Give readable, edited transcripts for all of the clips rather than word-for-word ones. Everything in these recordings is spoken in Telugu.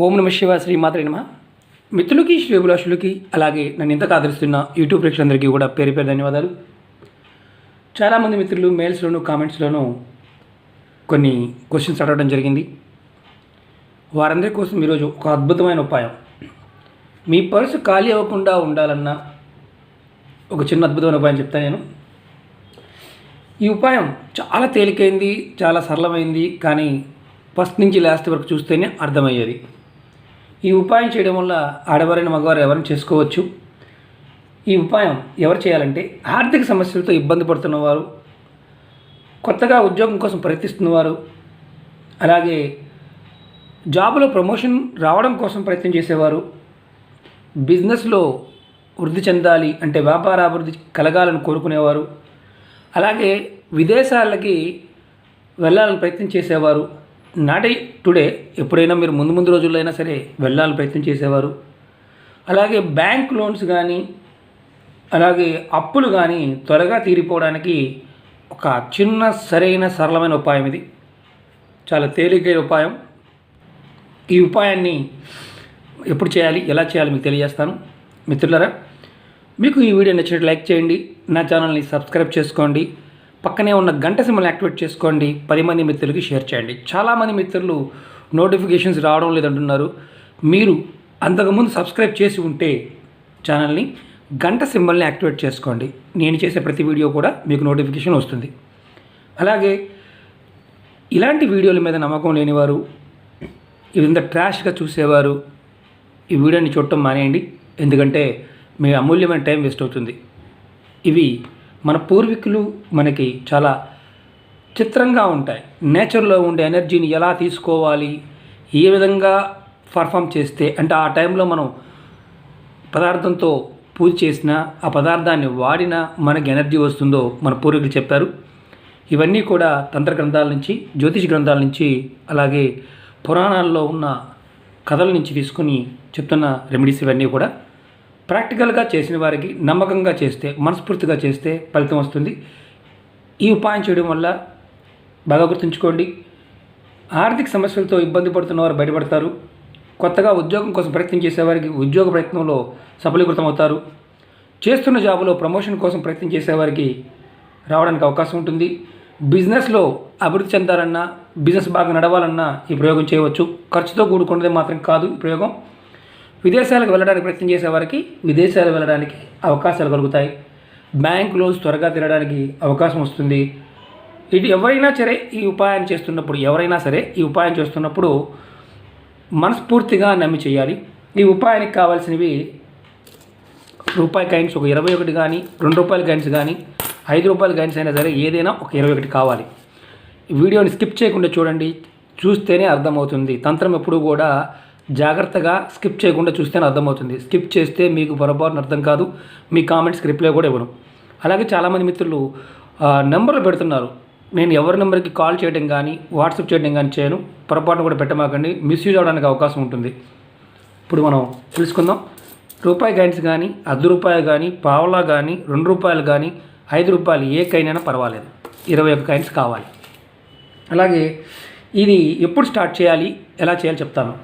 ఓం నమ శివ శ్రీమాత్రే నమః. మిత్రులకి శ్రేభిలాషులకి అలాగే నన్ను ఇంతగా ఆదరిస్తున్న యూట్యూబ్ ప్రేక్షకులందరికీ కూడా పేరు పేరు ధన్యవాదాలు. చాలామంది మిత్రులు మెయిల్స్లోను కామెంట్స్లోనూ కొన్ని క్వశ్చన్స్ అడగడం జరిగింది. వారందరి కోసం ఈరోజు ఒక అద్భుతమైన ఉపాయం, మీ పర్సు ఖాళీ అవ్వకుండా ఉండాలన్న ఒక చిన్న అద్భుతమైన ఉపాయం చెప్తాను నేను. ఈ ఉపాయం చాలా తేలికైంది, చాలా సరళమైంది, కానీ ఫస్ట్ నుంచి లాస్ట్ వరకు చూస్తేనే అర్థమయ్యేది. ఈ ఉపాయం చేయడం వల్ల ఆడవారైన మగవారు ఎవరైనా చేసుకోవచ్చు. ఈ ఉపాయం ఎవరు చేయాలంటే ఆర్థిక సమస్యలతో ఇబ్బంది పడుతున్నవారు, కొత్తగా ఉద్యోగం కోసం ప్రయత్నిస్తున్నవారు, అలాగే జాబ్లో ప్రమోషన్ రావడం కోసం ప్రయత్నం చేసేవారు, బిజినెస్లో వృద్ధి చెందాలి అంటే వ్యాపార అభివృద్ధి కలగాలని కోరుకునేవారు, అలాగే విదేశాలకి వెళ్ళాలని ప్రయత్నం చేసేవారు, నాటి టుడే ఎప్పుడైనా మీరు ముందు రోజుల్లో అయినా సరే వెళ్ళాలని ప్రయత్నం చేసేవారు, అలాగే బ్యాంక్ లోన్స్ కానీ అలాగే అప్పులు కానీ త్వరగా తీరిపోవడానికి ఒక చిన్న సరైన సరళమైన ఉపాయం ఇది. చాలా తేలికైన ఉపాయం. ఈ ఉపాయాన్ని ఎప్పుడు చేయాలి, ఎలా చేయాలి మీకు తెలియజేస్తాను. మిత్రులారా, మీకు ఈ వీడియో నచ్చినట్టు లైక్ చేయండి, నా ఛానల్ని సబ్స్క్రైబ్ చేసుకోండి, పక్కనే ఉన్న గంట సింబల్ యాక్టివేట్ చేసుకోండి, 10 మంది మిత్రులకి షేర్ చేయండి. చాలామంది మిత్రులు నోటిఫికేషన్స్ రావడం లేదంటున్నారు. మీరు అంతకుముందు సబ్స్క్రైబ్ చేసి ఉంటే ఛానల్ని గంట సింబల్ని యాక్టివేట్ చేసుకోండి. నేను చేసే ప్రతి వీడియో కూడా మీకు నోటిఫికేషన్ వస్తుంది. అలాగే ఇలాంటి వీడియోల మీద నమ్మకం లేనివారు, ఇదంతా ట్రాష్గా చూసేవారు ఈ వీడియోని చూడటం మానేయండి, ఎందుకంటే మీ అమూల్యమైన టైం వేస్ట్ అవుతుంది. ఇవి మన పూర్వీకులు మనకి చాలా చిత్రంగా ఉంటాయి. నేచర్లో ఉండే ఎనర్జీని ఎలా తీసుకోవాలి, ఏ విధంగా పర్ఫామ్ చేస్తే అంటే ఆ టైంలో మనం పదార్థంతో పూజ చేసినా ఆ పదార్థాన్ని వాడినా మనకి ఎనర్జీ వస్తుందో మన పూర్వీకులు చెప్పారు. ఇవన్నీ కూడా తంత్ర గ్రంథాల నుంచి, జ్యోతిష గ్రంథాల నుంచి, అలాగే పురాణాల్లో ఉన్న కథల నుంచి తీసుకుని చెప్తున్న రెమెడీస్ ఇవన్నీ కూడా ప్రాక్టికల్గా చేసిన వారికి నమ్మకంగా చేస్తే, మనస్ఫూర్తిగా చేస్తే ఫలితం వస్తుంది. ఈ ఉపాయం చేయడం వల్ల బాగా గుర్తుంచుకోండి, ఆర్థిక సమస్యలతో ఇబ్బంది పడుతున్న వారు బయటపడతారు, కొత్తగా ఉద్యోగం కోసం ప్రయత్నం చేసేవారికి ఉద్యోగ ప్రయత్నంలో సఫలీకృతం అవుతారు, చేస్తున్న జాబులో ప్రమోషన్ కోసం ప్రయత్నం చేసేవారికి రావడానికి అవకాశం ఉంటుంది, బిజినెస్లో అభివృద్ధి చెందాలన్నా, బిజినెస్ బాగా నడవాలన్నా ఈ ప్రయోగం చేయవచ్చు. ఖర్చుతో కూడుకున్నది మాత్రం కాదు ఈ ప్రయోగం. విదేశాలకు వెళ్ళడానికి ప్రయత్నం చేసేవారికి విదేశాలు వెళ్ళడానికి అవకాశాలు కలుగుతాయి, బ్యాంక్ లోన్స్ త్వరగా తినడానికి అవకాశం వస్తుంది. ఇది ఎవరైనా సరే ఈ ఉపాయం చేస్తున్నప్పుడు మనస్ఫూర్తిగా నమ్మి చేయాలి. ఈ ఉపాయానికి కావాల్సినవి రూపాయి కాయిన్స్ ఒక 21 కానీ, ₹2 కాయిన్స్ కానీ, ₹5 కాయిన్స్ అయినా సరే ఏదైనా ఒక 21 కావాలి. వీడియోని స్కిప్ చేయకుండా చూడండి, చూస్తేనే అర్థమవుతుంది. తంత్రం ఎప్పుడు కూడా జాగ్రత్తగా స్కిప్ చేయకుండా చూస్తేనే అర్థమవుతుంది. స్కిప్ చేస్తే మీకు పొరపాటున అర్థం కాదు, మీ కామెంట్స్కి రిప్లై కూడా ఇవ్వను. అలాగే చాలామంది మిత్రులు నెంబర్లు పెడుతున్నారు. నేను ఎవరి నెంబర్కి కాల్ చేయడం కానీ వాట్సాప్ చేయడం కానీ చేయను, పొరపాటున కూడా పెట్టమాకండి, మిస్యూజ్ అవడానికి అవకాశం ఉంటుంది. ఇప్పుడు మనం తెలుసుకుందాం. రూపాయి కాయిన్స్ కానీ, ₹10 కానీ, పావలా కానీ, ₹2 కానీ, ₹5 ఏ కాయిన్ అయినా పర్వాలేదు, 21 కాయిన్స్ కావాలి. అలాగే ఇది ఎప్పుడు స్టార్ట్ చేయాలి, ఎలా చేయాలి చెప్తాను.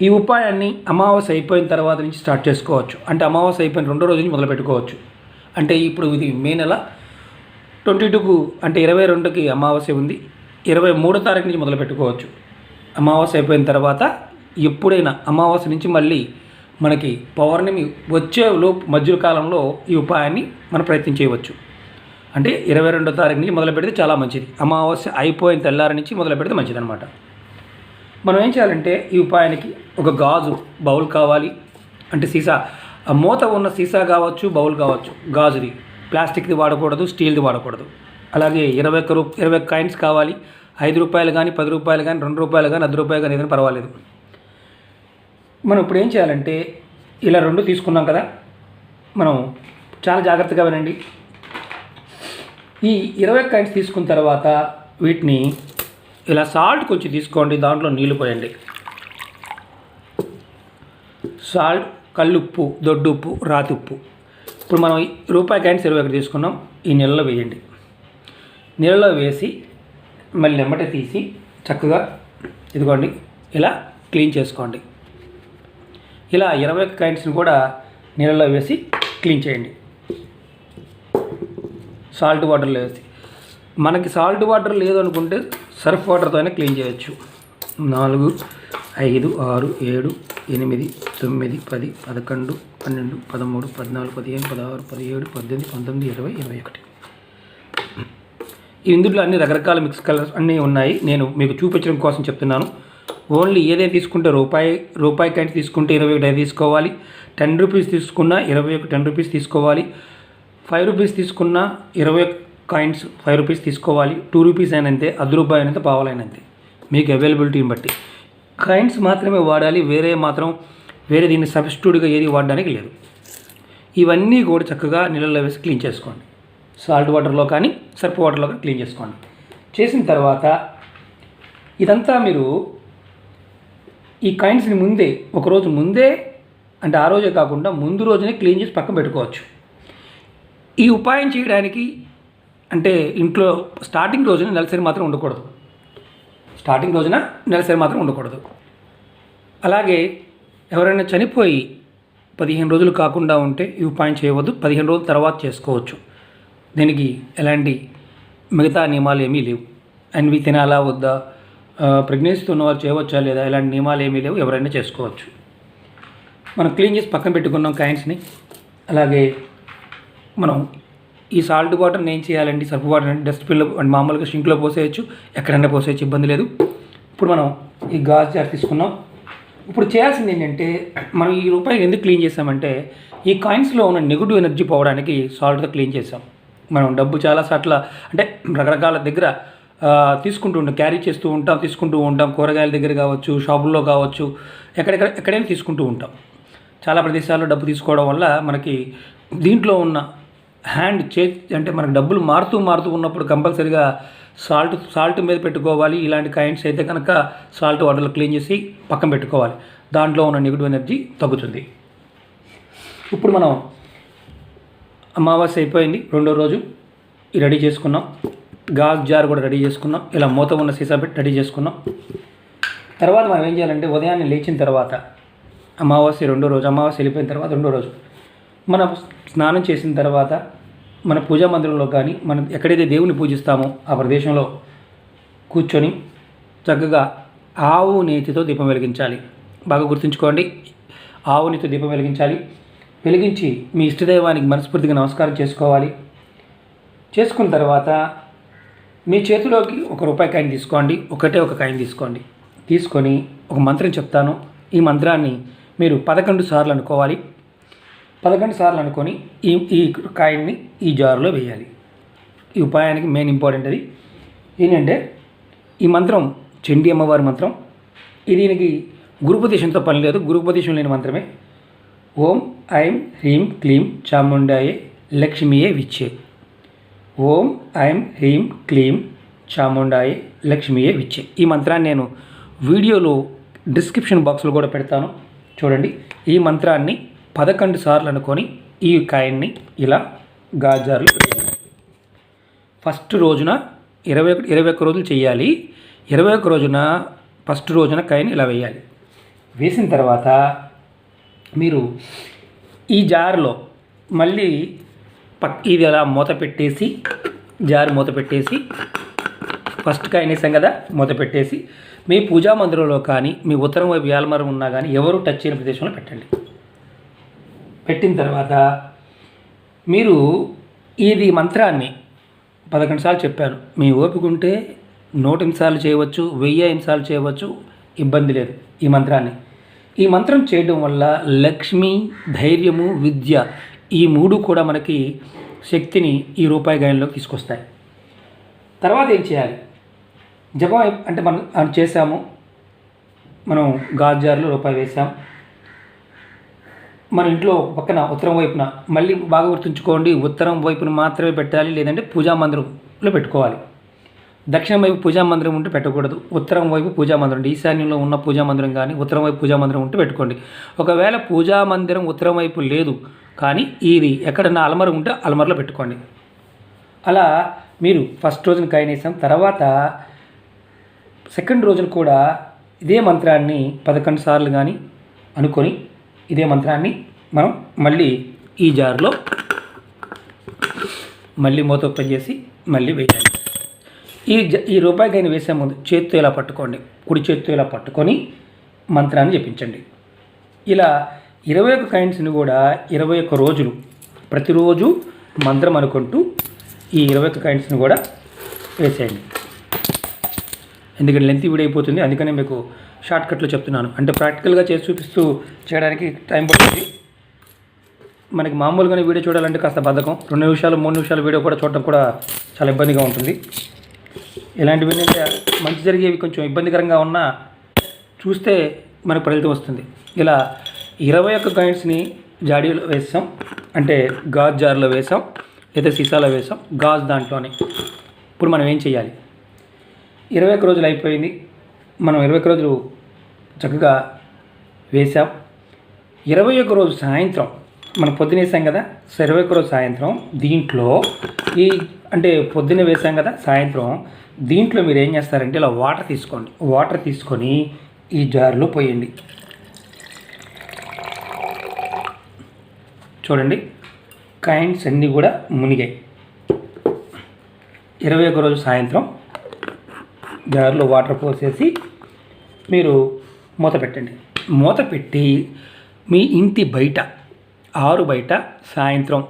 ఈ ఉపాయాన్ని అమావాస్య అయిపోయిన తర్వాత నుంచి స్టార్ట్ చేసుకోవచ్చు. అంటే అమావాస్య అయిపోయిన 2వ రోజు నుంచి మొదలు పెట్టుకోవచ్చు. అంటే ఇప్పుడు ఇది మే నెల 22కు అంటే 22కి అమావాస్య ఉంది, 23వ తారీఖు నుంచి మొదలు పెట్టుకోవచ్చు. అమావాస్య అయిపోయిన తర్వాత ఎప్పుడైనా అమావాస్య నుంచి మళ్ళీ మనకి పౌర్ణమి వచ్చే మధ్య కాలంలో ఈ ఉపాయాన్ని మనం ప్రయత్నం చేయవచ్చు. అంటే 22వ తారీఖు నుంచి మొదలు పెడితే చాలా మంచిది. అమావాస్య అయిపోయిన తెల్లారి నుంచి మొదలు పెడితే మంచిది అనమాట. మనం ఏం చేయాలంటే ఈ ఉపాయానికి ఒక గాజు బౌల్ కావాలి. అంటే సీసా, మూత ఉన్న సీసా కావచ్చు, బౌల్ కావచ్చు, గాజుది, ప్లాస్టిక్ది వాడకూడదు, స్టీల్ది వాడకూడదు. అలాగే 21 కాయిన్స్ కావాలి. ₹5 కానీ, ₹10 కానీ, ₹2 కానీ, ₹10 కానీ ఏదైనా పర్వాలేదు. మనం ఇప్పుడు ఏం చేయాలంటే ఇలా 2 తీసుకున్నాం కదా, మనం చాలా జాగ్రత్తగా వినండి. ఈ 20 కాయిన్స్ తీసుకున్న తర్వాత వీటిని ఇలా సాల్ట్ కొంచెం తీసుకోండి, దాంట్లో నీళ్లు పోయండి. సాల్ట్, కల్లుప్పు, దొడ్డుప్పు, రాతి ఉప్పు. ఇప్పుడు మనం రూపాయి కాయిన్స్ 21 తీసుకున్నాం, ఈ నీళ్ళలో వేయండి. నీళ్ళలో వేసి మళ్ళీ నెమ్మట తీసి చక్కగా ఇదిగోండి ఇలా క్లీన్ చేసుకోండి. ఇలా 21 కాయిన్స్ని కూడా నీళ్ళలో వేసి క్లీన్ చేయండి, సాల్ట్ వాటర్లో వేసి. మనకి సాల్ట్ వాటర్ లేదు అనుకుంటే సర్ఫ్ వాటర్తోనే క్లీన్ చేయొచ్చు. 4, 5, 6, 7, 8, 9, 10, 11, 12, 13, 14, 15, 16, 17, 18, 19, 20, 21. ఇందులో అన్ని రకరకాల మిక్స్ కలర్స్ అన్నీ ఉన్నాయి. నేను మీకు చూపించడం కోసం చెప్తున్నాను. ఓన్లీ ఏదైతే తీసుకుంటే రూపాయి కాయిన్స్ తీసుకుంటే 21 తీసుకోవాలి. 10 రూపీస్ తీసుకున్నా 21 10 రూపీస్ తీసుకోవాలి. 5 రూపీస్ తీసుకున్నా 21 కాయిన్స్ 5 రూపీస్ తీసుకోవాలి. 2 రూపీస్ అయినంతే, ₹10 అయినంతే, పావులైనంతే, మీకు అవైలబిలిటీని బట్టి కాయిన్స్ మాత్రమే వాడాలి. వేరే దీన్ని సబ్స్టిట్యూట్గా ఏది వాడడానికి లేదు. ఇవన్నీ కూడా చక్కగా నీళ్ళలో వేసి క్లీన్ చేసుకోండి. సాల్ట్ వాటర్లో కానీ సర్ఫ్ వాటర్లో కానీ క్లీన్ చేసుకోండి. చేసిన తర్వాత ఇదంతా మీరు ఈ కాయిన్స్ని ఒకరోజు ముందే అంటే ఆ రోజే కాకుండా ముందు రోజునే క్లీన్ చేసి పక్కన పెట్టుకోవచ్చు. ఈ ఉపాయం చేయడానికి అంటే ఇంట్లో స్టార్టింగ్ రోజున నెలసరి మాత్రం ఉండకూడదు. అలాగే ఎవరైనా చనిపోయి 15 రోజులు కాకుండా ఉంటే ఈ ఉపాయం చేయవద్దు. 15 రోజుల తర్వాత చేసుకోవచ్చు. దీనికి ఎలాంటి మిగతా నియమాలు ఏమీ లేవు. అన్వి తినాలా వద్దా, ప్రెగ్నెన్సీతో ఉన్నవారు చేయవచ్చా లేదా, ఇలాంటి నియమాలు ఏమీ లేవు. ఎవరైనా చేసుకోవచ్చు. మనం క్లీన్ చేసి పక్కన పెట్టుకున్నాం కాయిన్స్ని. అలాగే మనం ఈ సాల్ట్ వాటర్ని ఏం చేయాలండి, సర్ఫ్ వాటర్ అంటే డస్ట్బిన్లో అండ్ మామూలుగా షింక్లో పోసేయచ్చు, ఎక్కడైనా పోసేయచ్చు, ఇబ్బంది లేదు. ఇప్పుడు మనం ఈ గాజు జార్ తీసుకున్నాం. ఇప్పుడు చేయాల్సింది ఏంటంటే, మనం ఈ రూపాయి ఎందుకు క్లీన్ చేసామంటే ఈ కాయిన్స్లో ఉన్న నెగిటివ్ ఎనర్జీ పోవడానికి సాల్ట్తో క్లీన్ చేసాం. మనం డబ్బు చాలా సార్లు అంటే రకరకాల దగ్గర క్యారీ తీసుకుంటూ ఉంటాం. కూరగాయల దగ్గర కావచ్చు, షాపుల్లో కావచ్చు, ఎక్కడైనా తీసుకుంటూ ఉంటాం. చాలా ప్రదేశాల్లో డబ్బు తీసుకోవడం వల్ల మనకి దీంట్లో ఉన్న అంటే మనకు డబ్బులు మారుతూ ఉన్నప్పుడు కంపల్సరీగా సాల్ట్ మీద పెట్టుకోవాలి. ఇలాంటి కాయిన్స్ అయితే కనుక సాల్ట్ వాటర్లో క్లీన్ చేసి పక్కన పెట్టుకోవాలి. దాంట్లో ఉన్న నెగిటివ్ ఎనర్జీ తగ్గుతుంది. ఇప్పుడు మనం అమావాస్య అయిపోయింది, 2వ రోజు రెడీ చేసుకున్నాం. గాజు జార్ కూడా రెడీ చేసుకున్నాం. ఇలా మూత ఉన్న సీసా పెట్టి రెడీ చేసుకున్నాం. తర్వాత మనం ఏం చేయాలంటే ఉదయాన్నే లేచిన తర్వాత అమావాస్య వెళ్ళిపోయిన తర్వాత 2వ రోజు మనం స్నానం చేసిన తర్వాత మన పూజా మందిరంలో కానీ మనం ఎక్కడైతే దేవుని పూజిస్తామో ఆ ప్రదేశంలో కూర్చొని చక్కగా ఆవు నేతితో దీపం వెలిగించాలి. బాగా గుర్తుంచుకోండి, ఆవు నేతితో దీపం వెలిగించి మీ ఇష్టదైవానికి మనస్ఫూర్తిగా నమస్కారం చేసుకోవాలి. చేసుకున్న తర్వాత మీ చేతిలోకి ₹1 కాయిన్ తీసుకోండి. ఒక కాయిన్ తీసుకొని ఒక మంత్రం చెప్తాను. ఈ మంత్రాన్ని మీరు 11 సార్లు అనుకోవాలి. 11 సార్లు అనుకొని ఈ కాయిన్ని ఈ జారులో వేయాలి. ఈ ఉపాయానికి మెయిన్ ఇంపార్టెంట్ అది ఏంటంటే ఈ మంత్రం చండీ అమ్మవారి మంత్రం. దీనికి గురుపదేశంతో పని లేదు, గురుపదేశం లేని మంత్రమే. ఓం ఐం హ్రీం క్లీం చాముండాయే లక్ష్మీయే విచ్చే. ఓం ఐం హ్రీం క్లీం చాముండాయే లక్ష్మీయే విచ్చే. ఈ మంత్రాన్ని నేను వీడియోలో డిస్క్రిప్షన్ బాక్స్లో కూడా పెడతాను, చూడండి. ఈ మంత్రాన్ని 11 సార్లు అనుకొని ఈ కాయిన్ని ఇలా గాజార్లు పెట్టాలి. ఫస్ట్ రోజున 21 రోజులు చేయాలి. 21 రోజున ఫస్ట్ రోజున కాయిన్ ఇలా వేయాలి. వేసిన తర్వాత మీరు ఈ జార్లో మళ్ళీ ఇది అలా జార్ మూత పెట్టేసి ఫస్ట్ కాయిన్ వేసాం కదా, మూత పెట్టేసి మీ పూజా మందిరంలో కానీ మీ ఉత్తరం వైపు యాలమరం ఉన్నా కానీ ఎవరు టచ్ చేయని ప్రదేశంలో పెట్టండి. పెట్టిన తర్వాత మీరు ఇది మంత్రాన్ని 11 సార్లు చెప్పాను. మీ ఓపిక ఉంటే 108 సార్లు చేయవచ్చు, 1008 సార్లు చేయవచ్చు, ఇబ్బంది లేదు. ఈ మంత్రం చేయడం వల్ల లక్ష్మి, ధైర్యము, విద్య ఈ 3 కూడా మనకి శక్తిని ఈ రూపాయి కాయిన్లోకి తీసుకొస్తాయి. తర్వాత ఏం చేయాలి, జపం అంటే మనం చేసాము, మనం గాజు జార్లో రూపాయి వేసాం. మన ఇంట్లో పక్కన ఉత్తరం వైపున మళ్ళీ బాగా గుర్తుంచుకోండి, ఉత్తరం వైపున మాత్రమే పెట్టాలి, లేదంటే పూజా మందిరంలో పెట్టుకోవాలి. దక్షిణం వైపు పూజా మందిరం ఉంటే పెట్టకూడదు. ఉత్తరం వైపు పూజా మందిరం, ఈశాన్యంలో ఉన్న పూజా మందిరం కానీ ఉత్తరం వైపు పూజా మందిరం ఉంటే పెట్టుకోండి. ఒకవేళ పూజా మందిరం ఉత్తరం వైపు లేదు కానీ ఇది ఎక్కడన్నా అలమర ఉంటే అలమరలో పెట్టుకోండి. అలా మీరు ఫస్ట్ రోజున కాయిన్ వేసాం. తర్వాత సెకండ్ రోజున కూడా ఇదే మంత్రాన్ని 11 సార్లు కానీ అనుకొని ఇదే మంత్రాన్ని మనం మళ్ళీ ఈ జార్లో మళ్ళీ మూత ఓపెన్ చేసి మళ్ళీ వేయాలి. ఈ రూపాయి కాయిన్ వేసే ముందు చేత్తో ఇలా పట్టుకోండి, కుడి చేత్తో ఇలా పట్టుకొని మంత్రాన్ని జపించండి. ఇలా 21 కాయిన్స్ని కూడా 21 రోజులు ప్రతిరోజు మంత్రం అనుకుంటూ ఈ 21 కాయిన్స్ని కూడా వేసేయండి. ఎందుకంటే లెంత్ వీడియో అయిపోతుంది, అందుకనే మీకు షార్ట్కట్లో చెప్తున్నాను. అంటే ప్రాక్టికల్గా చేసి చూపిస్తూ చేయడానికి టైం పడుతుంది. మనకి మామూలుగానే వీడియో చూడాలంటే కాస్త బద్ధకం. 2 నిమిషాలు 3 నిమిషాల వీడియో కూడా చూడటం కూడా చాలా ఇబ్బందిగా ఉంటుంది. ఇలాంటివి ఏంటంటే మంచి జరిగేవి కొంచెం ఇబ్బందికరంగా ఉన్నా చూస్తే మనకు ఫలితం వస్తుంది. ఇలా 21 కాయిన్స్ని జాడీలో వేసాం, అంటే గాజు జార్లో వేసాం లేదా సీసాలో వేసాం, గాజు దాంట్లోనే. ఇప్పుడు మనం ఏం చేయాలి? 21 రోజులు అయిపోయింది. మనం 21 రోజులు చక్కగా వేసాం. 21 రోజు సాయంత్రం మనం పొద్దున వేసాం కదా, 21 రోజు సాయంత్రం దీంట్లో అంటే పొద్దున్న వేసాం కదా, సాయంత్రం దీంట్లో మీరు ఏం చేస్తారంటే ఇలా వాటర్ తీసుకోండి. వాటర్ తీసుకొని ఈ జార్లో పోయండి. చూడండి, కాయిన్స్ అన్నీ కూడా మునిగాయి. 21 రోజు సాయంత్రం జార్లో వాటర్ పోసేసి మీరు మూత పెట్టండి. మూత పెట్టి మీ ఇంటి బయట, ఆరు బయట సాయంత్రం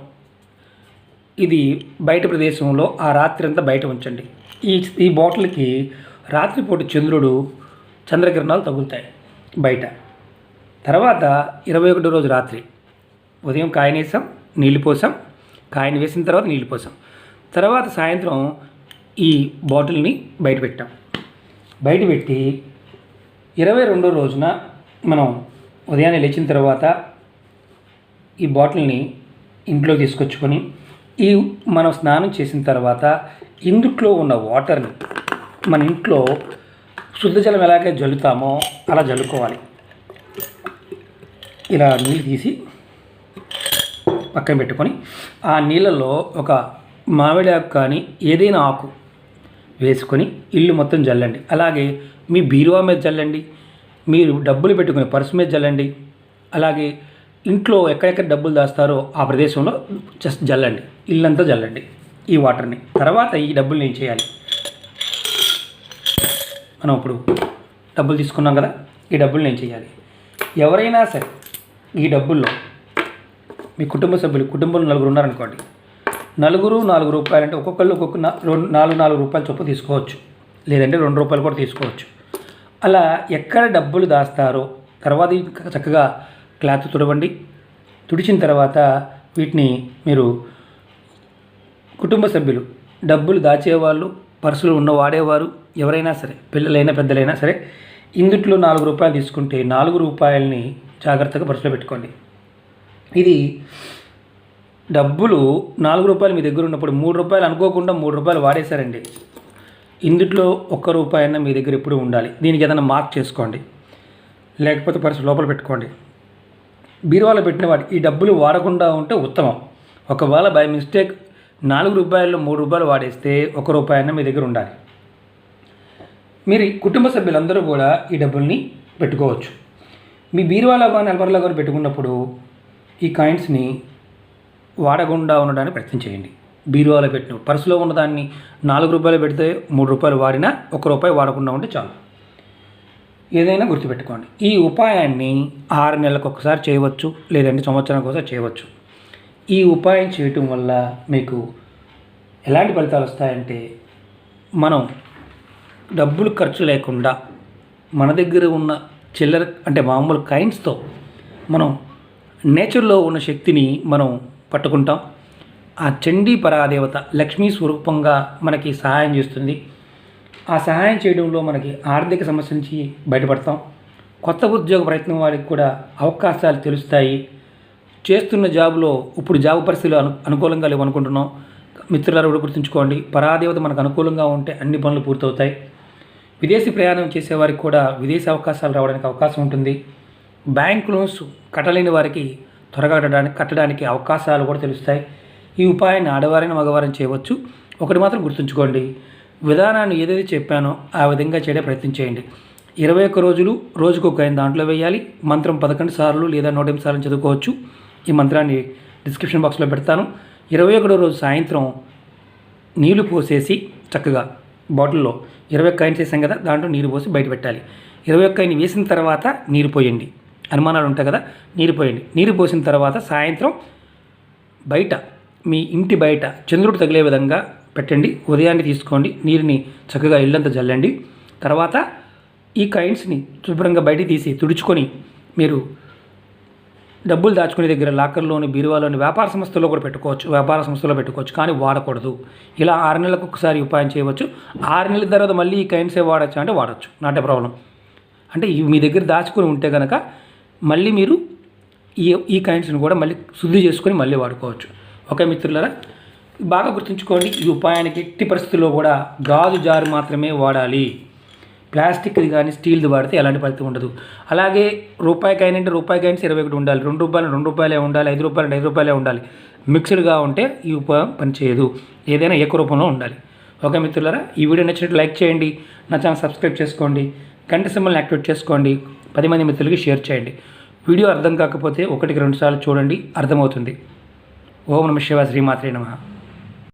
ఇది బయట ప్రదేశంలో ఆ రాత్రి అంతా బయట ఉంచండి. ఈ బాటిల్కి రాత్రిపూట చంద్రకిరణాలు తగులుతాయి బయట. తర్వాత 21 రోజు రాత్రి ఉదయం కాయిన్ వేసాం, నీళ్ళు పోసాం, కాయిన్ వేసిన తర్వాత నీళ్ళు పోసాం, తర్వాత సాయంత్రం ఈ బాటిల్ని బయట పెట్టాం. బయట పెట్టి 22 రోజున మనం ఉదయాన్నే లేచిన తర్వాత ఈ బాటిల్ని ఇంట్లో తీసుకొచ్చుకొని మనం స్నానం చేసిన తర్వాత ఇందుట్లో ఉన్న వాటర్ని మన ఇంట్లో శుద్ధ జలం ఎలాగే జల్లుతామో అలా జల్లుకోవాలి. ఇలా నీళ్ళు తీసి పక్కన పెట్టుకొని ఆ నీళ్ళల్లో ఒక మామిడి ఆకు కానీ ఏదైనా ఆకు వేసుకొని ఇల్లు మొత్తం జల్లండి. అలాగే మీ బీరువా మీద జల్లండి, మీరు డబ్బులు పెట్టుకునే పర్సు మీద జల్లండి, అలాగే ఇంట్లో ఎక్కడెక్కడ డబ్బులు దాస్తారో ఆ ప్రదేశంలో జస్ట్ జల్లండి, ఇల్లంతా జల్లండి ఈ వాటర్ని. తర్వాత ఈ డబ్బులు ఏం చేయాలి? మనం ఇప్పుడు డబ్బులు తీసుకున్నాం కదా, ఈ డబ్బులు ఏం చేయాలి? ఎవరైనా సరే ఈ డబ్బుల్లో మీ కుటుంబ సభ్యులు, కుటుంబంలో 4 ఉన్నారనుకోండి, 4 రూపాయలు అంటే ఒక్కొక్కళ్ళు ఒక్కొక్క 4 రూపాయల చొప్పున తీసుకోవచ్చు, లేదంటే 2 రూపాయలు కూడా తీసుకోవచ్చు. అలా ఎక్కడ డబ్బులు దాస్తారో తర్వాత చక్కగా క్లాత్ తుడవండి. తుడిచిన తర్వాత వీటిని మీరు కుటుంబ సభ్యులు, డబ్బులు దాచేవాళ్ళు, పర్సులు ఉన్న వాడేవారు ఎవరైనా సరే, పిల్లలైనా పెద్దలైనా సరే, ఇందుట్లో 4 రూపాయలు తీసుకుంటే 4 రూపాయలని జాగ్రత్తగా పర్సులో పెట్టుకోండి. ఇది డబ్బులు 4 రూపాయలు మీ దగ్గర ఉన్నప్పుడు 3 రూపాయలు అనుకోకుండా 3 రూపాయలు వాడేశారండి, ఇందుట్లో 1 రూపాయి అయినా మీ దగ్గర ఎప్పుడు ఉండాలి. దీనికి ఏదైనా మార్క్ చేసుకోండి, లేకపోతే పర్సు లోపల పెట్టుకోండి. బీరువాలో పెట్టిన వాటి ఈ డబ్బులు వాడకుండా ఉంటే ఉత్తమం. ఒకవేళ బై మిస్టేక్ 4 రూపాయల్లో 3 రూపాయలు వాడేస్తే 1 రూపాయి అయినా మీ దగ్గర ఉండాలి. మీరు కుటుంబ సభ్యులందరూ కూడా ఈ డబ్బుల్ని పెట్టుకోవచ్చు. మీ బీరువాలో కానీ అల్మర్లో కానీ పెట్టుకున్నప్పుడు ఈ కాయిన్స్ని వాడకుండా ఉండడానికి ప్రయత్నం చేయండి. బీరువాలో పెట్టిన పర్సులో ఉన్నదాన్ని 4 రూపాయలు పెడితే 3 రూపాయలు వాడినా 1 రూపాయి వాడకుండా ఉంటే చాలు. ఏదైనా గుర్తుపెట్టుకోండి. ఈ ఉపాయాన్ని 6 నెలలకు ఒకసారి చేయవచ్చు, లేదంటే సంవత్సరానికి ఒకసారి చేయవచ్చు. ఈ ఉపాయం చేయటం వల్ల మీకు ఎలాంటి ఫలితాలు వస్తాయంటే, మనం డబ్బులు ఖర్చు లేకుండా మన దగ్గర ఉన్న చిల్లర అంటే మామూలు కాయిన్స్తో మనం నేచర్లో ఉన్న శక్తిని మనం పట్టుకుంటాం. ఆ చండీ పరాదేవత లక్ష్మీ స్వరూపంగా మనకి సహాయం చేస్తుంది. ఆ సహాయం చేయడంలో మనకి ఆర్థిక సమస్య నుంచి బయటపడతాం. కొత్త ఉద్యోగ ప్రయత్నం వారికి కూడా అవకాశాలు తెలుస్తాయి. చేస్తున్న జాబ్లో ఇప్పుడు జాబ్ పరిస్థితులు అనుకూలంగా లేవనుకుంటున్నాం. మిత్రులారు కూడా గుర్తుంచుకోండి, పరాదేవత మనకు అనుకూలంగా ఉంటే అన్ని పనులు పూర్తవుతాయి. విదేశీ ప్రయాణం చేసేవారికి కూడా విదేశీ అవకాశాలు రావడానికి అవకాశం ఉంటుంది. బ్యాంక్ లోన్స్ కట్టలేని వారికి త్వరగా కట్టడానికి అవకాశాలు కూడా తెలుస్తాయి. ఈ ఉపాయాన్ని ఆడవారైన మగవారైనా చేయవచ్చు. ఒకటి మాత్రం గుర్తుంచుకోండి, విధానాన్ని ఏదైతే చెప్పానో ఆ విధంగా చేయడం ప్రయత్నం చేయండి. 21 రోజులు రోజుకు కాయిన్ దాంట్లో వేయాలి. మంత్రం 11 సార్లు లేదా 108 సార్లు చదువుకోవచ్చు. ఈ మంత్రాన్ని డిస్క్రిప్షన్ బాక్స్లో పెడతాను. 21వ రోజు సాయంత్రం నీళ్లు పోసేసి చక్కగా బాటిల్లో 21 కాయిన్స్ వేసాం కదా, దాంట్లో నీరు పోసి బయట పెట్టాలి. 21 కాయిన్ వేసిన తర్వాత నీరు పోయండి. అనుమానాలు ఉంటాయి కదా, నీరు పోయండి. నీరు పోసిన తర్వాత సాయంత్రం బయట మీ ఇంటి బయట చంద్రుడు తగిలే విధంగా పెట్టండి. ఉదయాన్నే తీసుకోండి, నీరుని చక్కగా ఇల్లంతా జల్లండి. తర్వాత ఈ కాయిన్స్ని శుభ్రంగా బయటికి తీసి తుడుచుకొని మీరు డబ్బులు దాచుకునే దగ్గర లాకర్లోని, బీరువాలోని, వ్యాపార సంస్థల్లో కూడా పెట్టుకోవచ్చు. వ్యాపార సంస్థలో పెట్టుకోవచ్చు, కానీ వాడకూడదు. ఇలా 6 నెలలకు ఒకసారి ఉపాయం చేయవచ్చు. 6 నెలల తర్వాత మళ్ళీ ఈ కాయిన్సే వాడచ్చు అంటే వాడచ్చు, నాట్ ఏ ప్రాబ్లం. అంటే మీ దగ్గర దాచుకొని ఉంటే కనుక మళ్ళీ మీరు ఈ కాయిన్స్ని కూడా మళ్ళీ శుద్ధి చేసుకొని మళ్ళీ వాడుకోవచ్చు. ఓకే మిత్రులారా, బాగా గుర్తుంచుకోండి. ఈ ఉపాయానికి ఎట్టి పరిస్థితుల్లో కూడా గాజు జారు మాత్రమే వాడాలి. ప్లాస్టిక్ది కానీ స్టీల్ది వాడితే ఎలాంటి ఫలితం ఉండదు. అలాగే రూపాయి కాయిన్ అంటే రూపాయి కాయిన్స్ 21 ఉండాలి. 2 రూపాయలు 2 రూపాయలే ఉండాలి. 5 రూపాయలు 5 రూపాయలే ఉండాలి. మిక్స్డ్గా ఉంటే ఈ ఉపాయం పనిచేయదు. ఏదైనా ఏకరూపంలో ఉండాలి. ఓకే మిత్రులారా, ఈ వీడియో నచ్చినట్టు లైక్ చేయండి, నా ఛానల్ సబ్స్క్రైబ్ చేసుకోండి, గంట సింబల్ని యాక్టివేట్ చేసుకోండి, 10 మంది మిత్రులకి షేర్ చేయండి. వీడియో అర్థం కాకపోతే 1-2 సార్లు చూడండి, అర్థమవుతుంది. ఓం నమః శివాయ, శ్రీమాత్రే నమః.